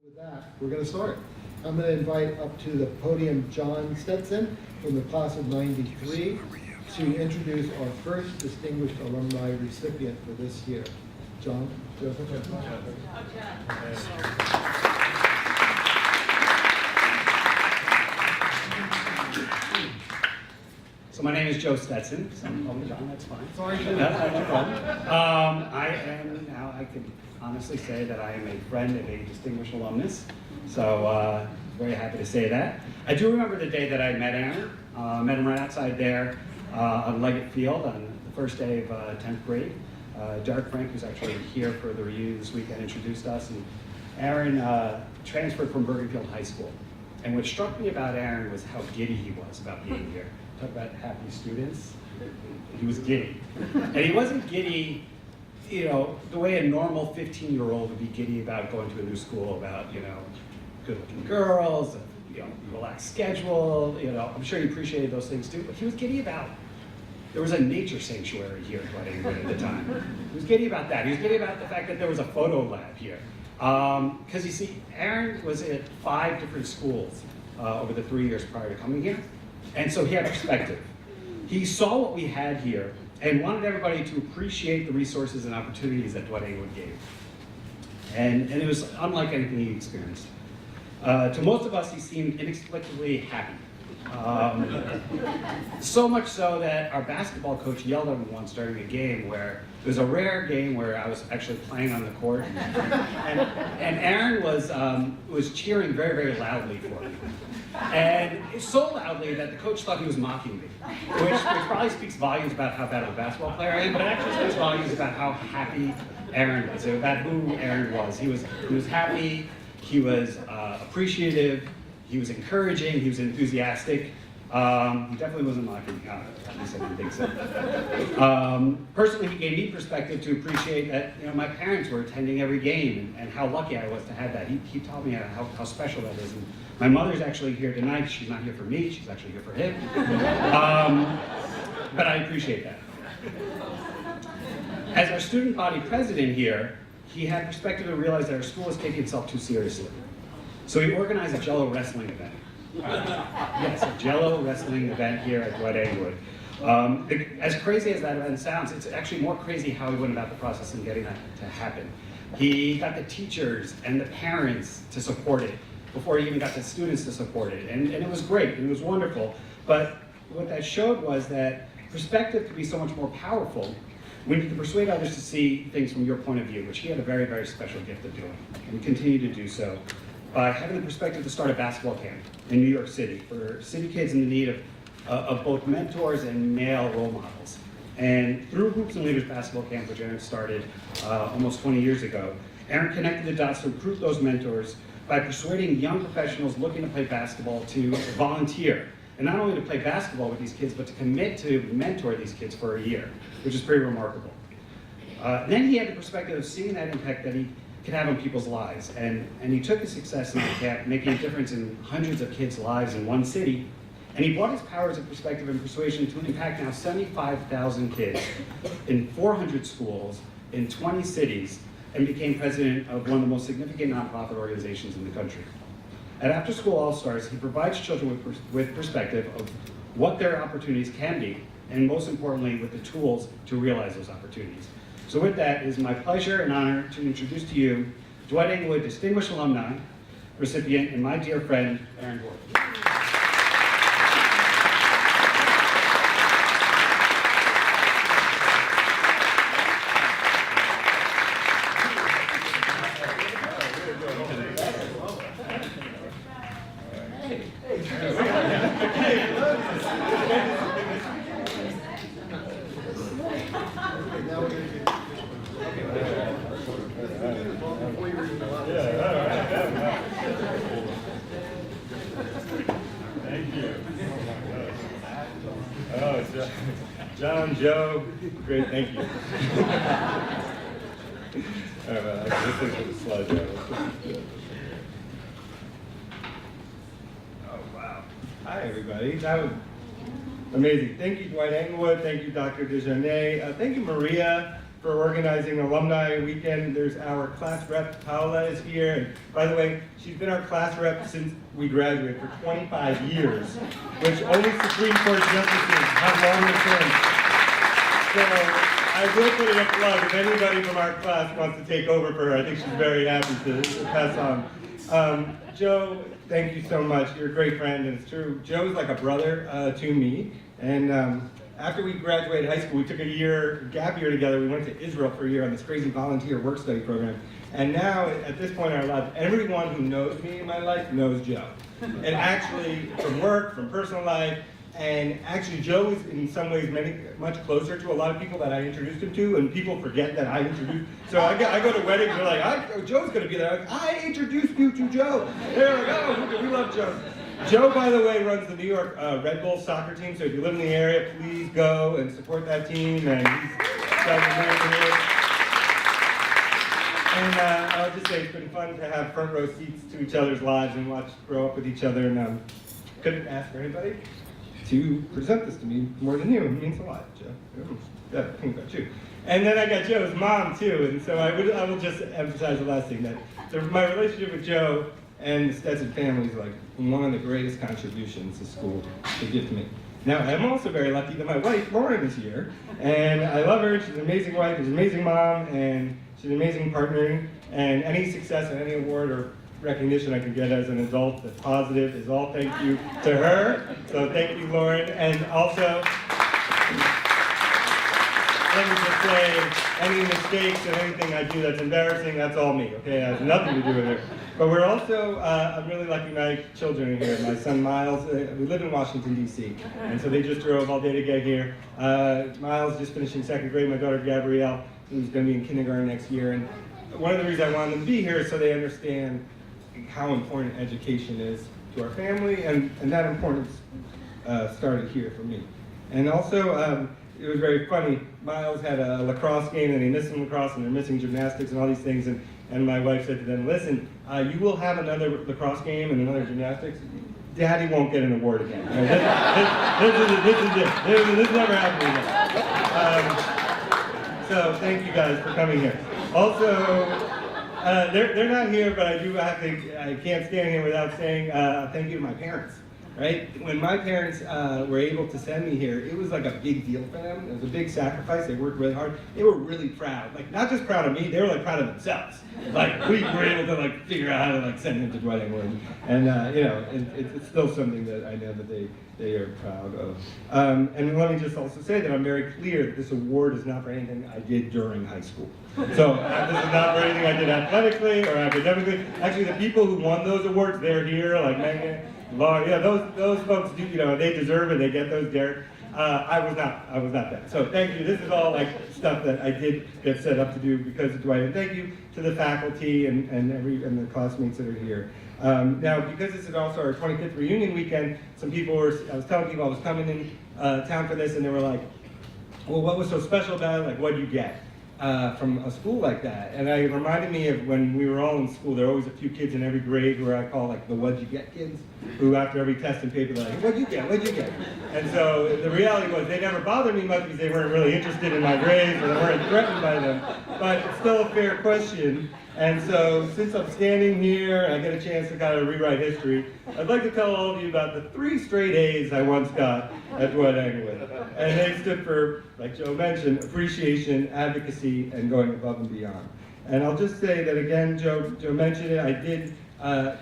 With that, we're going to start. I'm going to invite up to the podium John Stetson from the class of '93 to introduce our first distinguished alumni recipient for this year. John, Joseph. So my name is Joe Stetson. Some call me John, that's fine. Sorry, That's no problem. I can honestly say that I am a friend of a distinguished alumnus. So very happy to say that. I do remember the day that I met Aaron. Met him right outside there on Leggett Field on the first day of 10th grade. Derek Frank, who's actually here for the reunion this weekend, introduced us. And Aaron transferred from Bergenfield High School. And what struck me about Aaron was how giddy he was about being here. Talk about happy students. He was giddy. And he wasn't giddy, you know, the way a normal 15-year-old would be giddy about going to a new school, about, you know, good-looking girls, you know, relaxed schedule, you know. I'm sure he appreciated those things too, but he was giddy about, there was a nature sanctuary here at Dworkin at the time. He was giddy about that. He was giddy about the fact that there was a photo lab here. Because you see, Aaron was at 5 different schools over the 3 years prior to coming here. And so he had perspective. He saw what we had here and wanted everybody to appreciate the resources and opportunities that Dworkin gave. And it was unlike anything he experienced. To most of us, he seemed inexplicably happy. So much so that our basketball coach yelled at him once during a game where it was a rare game where I was actually playing on the court, and Aaron was cheering very, very loudly for me, and so loudly that the coach thought he was mocking me, which probably speaks volumes about how bad of a basketball player I am, but it actually speaks volumes about how happy Aaron was, about who Aaron was. He was happy. He was appreciative. He was encouraging, he was enthusiastic. He definitely wasn't mocking me, at least I didn't think so. Personally, he gave me perspective to appreciate that, you know, my parents were attending every game and how lucky I was to have that. He taught me how special that is. And my mother's actually here tonight. She's not here for me, she's actually here for him. But I appreciate that. As our student body president here, he had perspective to realize that our school was taking itself too seriously. So we organized a Jello wrestling event. Yes, a Jello wrestling event here at Dworkin. As crazy as that event sounds, it's actually more crazy how he went about the process and getting that to happen. He got the teachers and the parents to support it before he even got the students to support it. And it was great, it was wonderful. But what that showed was that perspective could be so much more powerful when you can persuade others to see things from your point of view, which he had a very, very special gift of doing, and continue to do so. By having the perspective to start a basketball camp in New York City for city kids in the need of both mentors and male role models. And through Hoops and Leaders Basketball Camp, which Aaron started almost 20 years ago, Aaron connected the dots to recruit those mentors by persuading young professionals looking to play basketball to volunteer. And not only to play basketball with these kids, but to commit to mentor these kids for a year, which is pretty remarkable. Then he had the perspective of seeing that impact that he could have on people's lives. And he took his success in the camp, making a difference in hundreds of kids' lives in one city. And he brought his powers of perspective and persuasion to impact now 75,000 kids in 400 schools in 20 cities, and became president of one of the most significant nonprofit organizations in the country. At After School All-Stars, he provides children with perspective of what their opportunities can be, and most importantly, with the tools to realize those opportunities. So with that, it is my pleasure and honor to introduce to you Dworkin Distinguished Alumni recipient and my dear friend, Aaron Dworkin. John, Joe, great, thank you. All right, well, this is for the slideshow. Oh, wow. Hi, everybody. That was amazing. Thank you, Dwight Englewood. Thank you, Dr. Desjardins. Thank you, Maria, for organizing Alumni Weekend. There's our class rep, Paola, is here. And by the way, she's been our class rep since we graduated for 25 years, which only Supreme Court justices have longer terms. So I will put in a plug if anybody from our class wants to take over for her. I think she's very happy to pass on. Joe, thank you so much. You're a great friend, and it's true. Joe's like a brother to me. And after we graduated high school, we took a gap year together. We went to Israel for a year on this crazy volunteer work study program. And now, at this point in our life, everyone who knows me in my life knows Joe. And actually, from work, from personal life, and actually Joe is in some ways much closer to a lot of people that I introduced him to, and people forget that I introduced. So I go to weddings, and they're like, Joe's gonna be there. I introduced you to Joe. They're like, oh, we love Joe. Joe, by the way, runs the New York Red Bull soccer team, so if you live in the area, please go and support that team, and he's got an amazing year. And I'll just say it's been fun to have front row seats to each other's lives and watch grow up with each other, and couldn't ask for anybody to present this to me more than you. It means a lot, Joe. Yeah, I think about you. And then I got Joe's mom too, and so I will just emphasize the last thing, that my relationship with Joe and the Stetson family is like one of the greatest contributions the school could give to me. Now, I'm also very lucky that my wife, Lauren, is here, and I love her. She's an amazing wife, she's an amazing mom, and she's an amazing partner, and any success and any award or recognition I can get as an adult that's positive is all thank you to her. So thank you, Lauren. And also, let me just say, any mistakes and anything I do that's embarrassing, that's all me, okay? It has nothing to do with her. But we're also, I'm really lucky my children are here. My son Miles, we live in Washington, D.C., and so they just drove all day to get here. Miles just finishing second grade, my daughter Gabrielle, who's gonna be in kindergarten next year. And one of the reasons I wanted them to be here is so they understand how important education is to our family, and that importance started here for me. And also, it was very funny. Miles had a lacrosse game, and he missed some lacrosse, and they're missing gymnastics and all these things. And my wife said to them, listen, you will have another lacrosse game and another gymnastics. Daddy won't get an award again. You know, this never happened again. So thank you guys for coming here. Also, they're not here, but I can't stand here without saying thank you to my parents. Right? When my parents were able to send me here, it was like a big deal for them. It was a big sacrifice. They worked really hard. They were really proud. Like, not just proud of me, they were like proud of themselves. Like, we were able to like figure out how to like send him to Dworkin. And you know, it's still something that I know that they are proud of. And let me just also say that I'm very clear that this award is not for anything I did during high school. So this is not for anything I did athletically or academically. Actually, the people who won those awards, they're here, like Megan. Yeah, those folks do, you know, they deserve it, they get those, Derek. I was not that. So thank you. This is all like stuff that I did get set up to do because of Dwight. And thank you to the faculty and the classmates that are here. Now, because this is also our 25th reunion weekend, I was telling people I was coming in town for this, and they were like, well, what was so special about it? Like, what did you get from a school like that? And it reminded me of when we were all in school, there were always a few kids in every grade who I call like the what'd you get kids, who after every test and paper, they're like, what'd you get, what'd you get? And so the reality was they never bothered me much because they weren't really interested in my grades or they weren't threatened by them. But it's still a fair question. And so since I'm standing here and I get a chance to kind of rewrite history, I'd like to tell all of you about the 3 straight A's I once got at Dworkin. And they stood for, like Joe mentioned, appreciation, advocacy, and going above and beyond. And I'll just say that again, Joe mentioned it, I did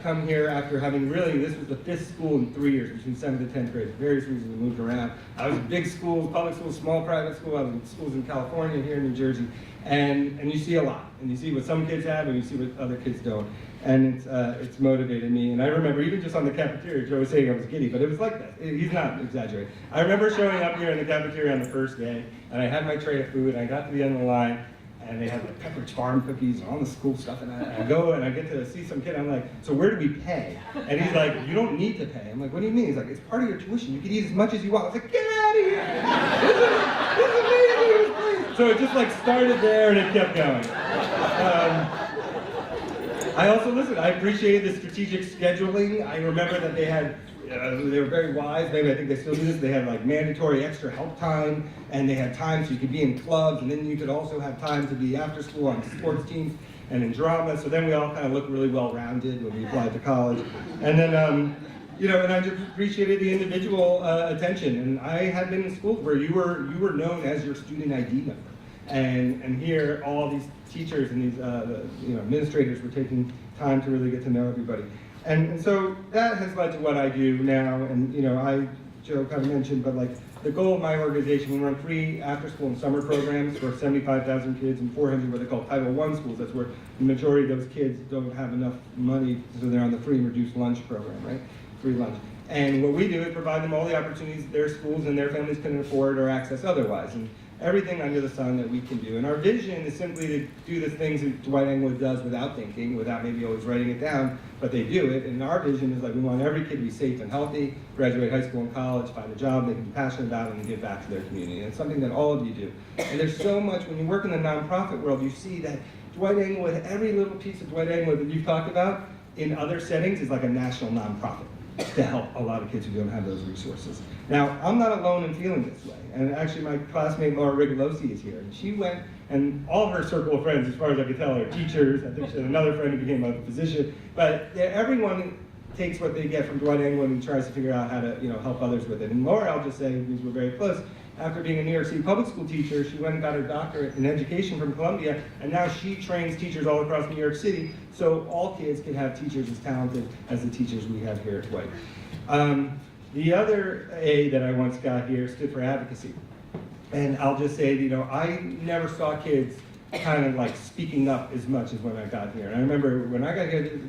come here after having this was the 5th school in 3 years, between 7th and 10th grade. For various reasons, we moved around. I was in big schools, public schools, small private schools. I was in schools in California, here in New Jersey. And you see a lot. And you see what some kids have, and you see what other kids don't. And it's motivated me. And I remember, even just on the cafeteria, Joe was saying I was giddy, but it was like that. He's not exaggerating. I remember showing up here in the cafeteria on the first day, and I had my tray of food, and I got to the end of the line, and they had like Pepperidge Farm cookies and all the school stuff, and I go and I get to see some kid, I'm like, so where do we pay? And he's like, you don't need to pay. I'm like, what do you mean? He's like, it's part of your tuition. You can eat as much as you want. I was like, get out of here! This is amazing! So it just like started there and it kept going. I also, listen, I appreciated the strategic scheduling. I remember that they were very wise, maybe I think they still do this, they had like mandatory extra help time, and they had time so you could be in clubs, and then you could also have time to be after school on sports teams and in drama, so then we all kind of looked really well-rounded when we applied to college. And then, and I just appreciated the individual attention, and I had been in schools where you were known as your student ID member. And here, all these teachers and these administrators were taking time to really get to know everybody. And so that has led to what I do now, and Joe kind of mentioned, but like the goal of my organization, we run free after-school and summer programs for 75,000 kids and 400 what they call Title I schools. That's where the majority of those kids don't have enough money, so they're on the free and reduced lunch program, right? Free lunch. And what we do is provide them all the opportunities their schools and their families can afford or access otherwise. And everything under the sun that we can do. And our vision is simply to do the things that Dwight Englewood does without thinking, without maybe always writing it down, but they do it. And our vision is like we want every kid to be safe and healthy, graduate high school and college, find a job they can be passionate about, and give back to their community. And it's something that all of you do. And there's so much, when you work in the nonprofit world, you see that Dwight Englewood, every little piece of Dwight Englewood that you've talked about in other settings is like a national nonprofit to help a lot of kids who don't have those resources. Now, I'm not alone in feeling this way. And actually, my classmate Laura Rigolosi is here. And she went, and all of her circle of friends, as far as I could tell, are teachers. I think she had another friend who became a physician. But everyone takes what they get from Dwight Englewood and tries to figure out how to help others with it. And Laura, I'll just say, because we're very close, after being a New York City public school teacher, she went and got her doctorate in education from Columbia, and now she trains teachers all across New York City, so all kids can have teachers as talented as the teachers we have here at Dwight. The other A that I once got here stood for advocacy. And I'll just say, I never saw kids kind of like speaking up as much as when I got here. And I remember when I got here,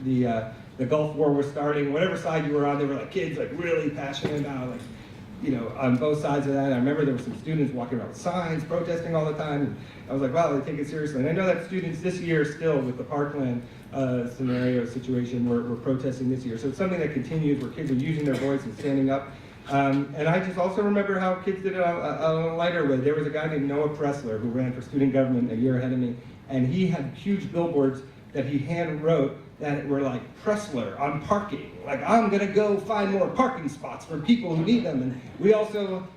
the Gulf War was starting, whatever side you were on, there were like kids like really passionate about like, on both sides of that. I remember there were some students walking around with signs, protesting all the time. And I was like, wow, they take it seriously. And I know that students this year still, with the Parkland situation, we're protesting this year. So it's something that continues where kids are using their voice and standing up. And I just also remember how kids did it on a lighter way. There was a guy named Noah Pressler who ran for student government a year ahead of me. And he had huge billboards that he hand wrote that were like Pressler on parking. Like, I'm gonna go find more parking spots for people who need them. And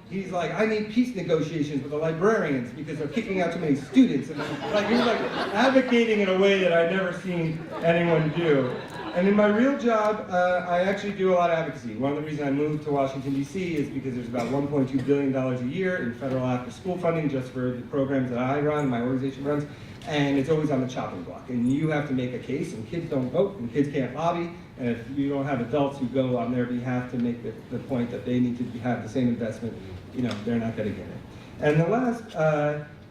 he's like, I need peace negotiations with the librarians because they're kicking out too many students. And like, he was like advocating in a way that I'd never seen anyone do. And in my real job, I actually do a lot of advocacy. One of the reasons I moved to Washington, D.C. is because there's about $1.2 billion a year in federal after-school funding just for the programs that I run, my organization runs. And it's always on the chopping block. And you have to make a case, and kids don't vote, and kids can't lobby. And if you don't have adults who go on their behalf to make the point that they need to have the same investment, they're not going to get it. And the last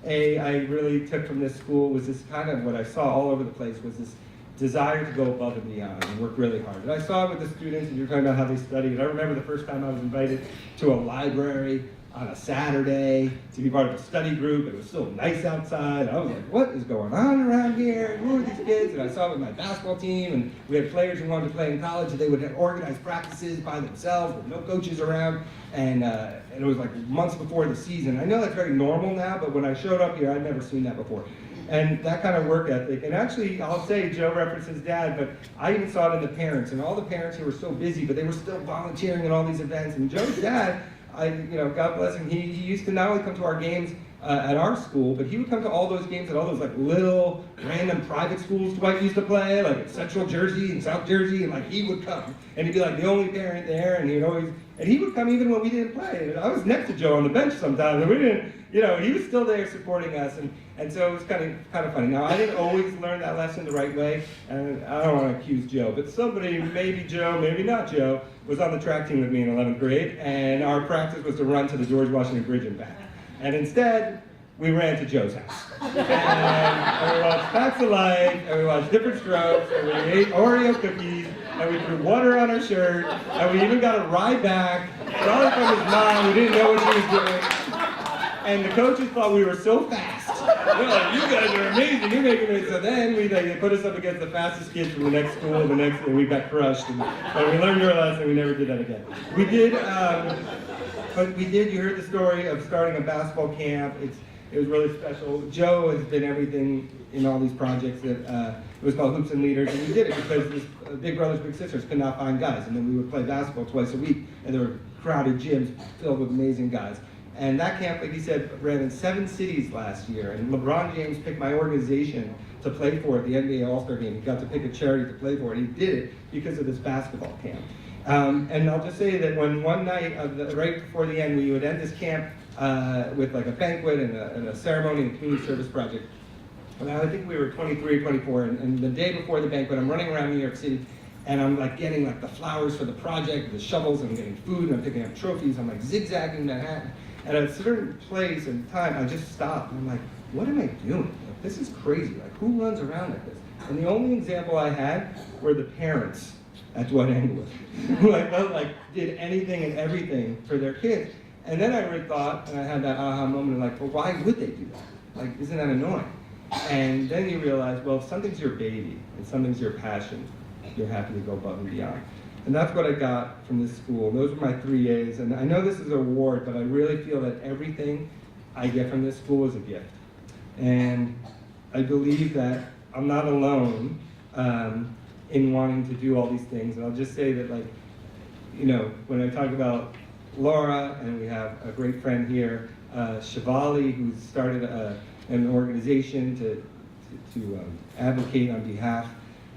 A I really took from this school was this kind of what I saw all over the place was this desire to go above and beyond and work really hard. And I saw it with the students, and you're talking about how they studied. I remember the first time I was invited to a library on a Saturday to be part of a study group. It was so nice outside. I was like, what is going on around here? Who are these kids? And I saw it with my basketball team, and we had players who wanted to play in college, and they would have organized practices by themselves with no coaches around. And it was like months before the season. I know that's very normal now, but when I showed up here, I'd never seen that before. And that kind of work ethic. And actually, I'll say, Joe referenced his dad, but I even saw it in the parents. And all the parents who were so busy, but they were still volunteering at all these events. And Joe's dad, God bless him, he used to not only come to our games at our school, but he would come to all those games at all those like little random private schools Dwight used to play, like in Central Jersey and South Jersey, and like he would come, and he'd be like the only parent there, and he would come even when we didn't play. And I was next to Joe on the bench sometimes, and we didn't, he was still there supporting us, and so it was kind of funny. Now, I didn't always learn that lesson the right way, and I don't want to accuse Joe, but somebody, maybe Joe, maybe not Joe, was on the track team with me in 11th grade, and our practice was to run to the George Washington Bridge and back. And instead, we ran to Joe's house. And we watched Facts of Life, and we watched Different Strokes, and we ate Oreo cookies, and we threw water on our shirt, and we even got a ride back. Probably from his mom, we didn't know what she was doing. And the coaches thought we were so fast. They're like, you guys are amazing, you're making it. So then they put us up against the fastest kids from the next school, and we got crushed. And we learned our lesson, we never did that again. We did, you heard the story of starting a basketball camp. It was really special. Joe has been everything in all these projects that, it was called Hoops and Leaders, and we did it because this, Big Brothers Big Sisters could not find guys, and then we would play basketball twice a week, and there were crowded gyms filled with amazing guys. And that camp, like he said, ran in 7 cities last year, and LeBron James picked my organization to play for at the NBA All-Star Game. He got to pick a charity to play for, and he did it because of this basketball camp. And I'll just say that when one night, right before the end, we would end this camp with like a banquet and a ceremony and community service project. And I think we were 23, 24, and the day before the banquet, I'm running around New York City, and I'm like getting like the flowers for the project, the shovels, and I'm getting food, and I'm picking up trophies. I'm like zigzagging Manhattan. And at a certain place and time, I just stopped, and I'm like, what am I doing? Like, this is crazy. Like, who runs around like this? And the only example I had were the parents at Dworkin, who I felt like did anything and everything for their kids. And then I really thought, and I had that aha moment, like, well, why would they do that? Like, isn't that annoying? And then you realize, well, if something's your baby, and something's your passion, you're happy to go above and beyond. And that's what I got from this school. Those were my 3 A's. And I know this is a award, but I really feel that everything I get from this school is a gift. And I believe that I'm not alone in wanting to do all these things. And I'll just say that, like, you know, when I talk about Laura, and we have a great friend here, Shivali, who started an organization to advocate on behalf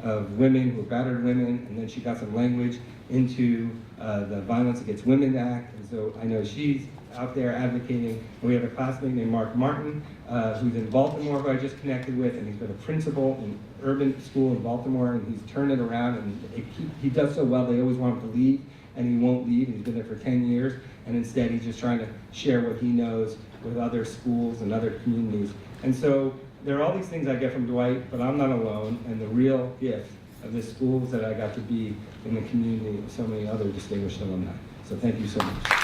of women who are battered women, and then she got some language into the Violence Against Women Act, and so I know she's out there advocating. And we have a classmate named Mark Martin, who's in Baltimore, who I just connected with, and he's been a principal in urban school in Baltimore, and he's turned it around, and he does so well, they always want him to leave, and he won't leave. He's been there for 10 years, and instead he's just trying to share what he knows with other schools and other communities. And so there are all these things I get from Dwight, but I'm not alone, and the real gift of this school is that I got to be in the community of so many other distinguished alumni. So thank you so much.